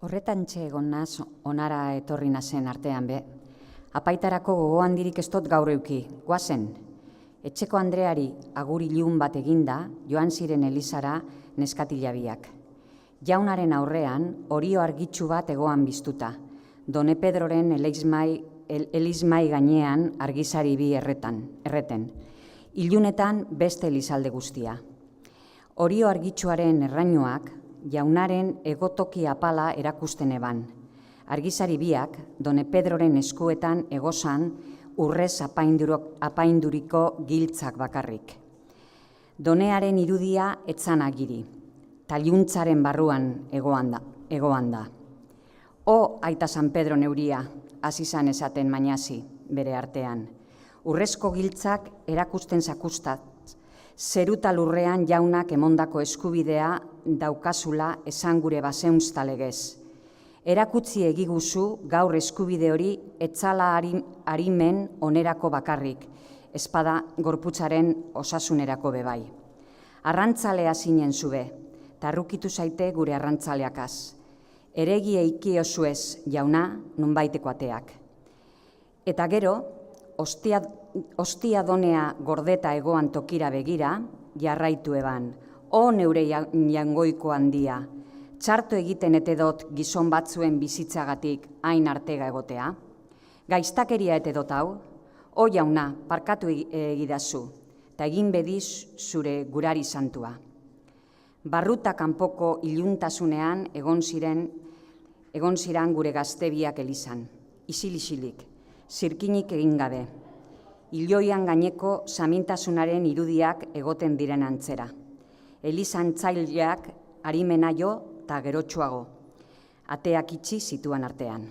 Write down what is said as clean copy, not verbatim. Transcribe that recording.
Horretantxe egon naz, onara etorri nazen artean be. Apaitarako gogo handirik ez dut gaur euki, guazen. Etxeko Andreari agur ilun bat eginda, joan ziren Elizara neskatilabiak. Jaunaren aurrean, orio argitsu bat egoan biztuta. Done Pedroren elizmai gainean argizari bi erreten. Ilunetan beste elizalde guztia. Orio argitsuaren errainuak, jaunaren egotoki apala erakusten eban. Argizari biak, Done Pedroren eskuetan egozan urrez apainduriko giltzak bakarrik. Donearen irudia etzan agiri, taliuntzaren barruan egoan da. O, aita San Pedro neuria, azizan esaten mainasi bere artean. Urrezko giltzak erakusten zakustat, zeruta lurrean jaunak emondako eskubidea daukazula esan gure baseunzta legez. Erakutzi egiguzu gaur eskubide hori etzala harimen onerako bakarrik, espada gorputzaren osasunerako bebai. Arrantzalea zinen zube, tarrukitu zaite gure arrantzaleakaz. Eregi eiki osuez jauna nunbaiteko ateak. Eta gero, ostia donea gordeta egoan tokira begira, jarraitu eban. O neure jangoiko handia, txarto egiten etedot gizon batzuen bizitzagatik hain artega egotea? Gaiztakeria etedot hau? O jauna, parkatu egidazu, eta egin bediz zure gurari santua. Barruta kanpoko iluntasunean egon ziran gure gaztebiak elizan, isil-isilik, zirkinik egin gabe. Ilioian gaineko samintasunaren irudiak egoten diren antzera. Elizan tzaileak harimena jo eta gerotsuago, ateak itxi zituan artean.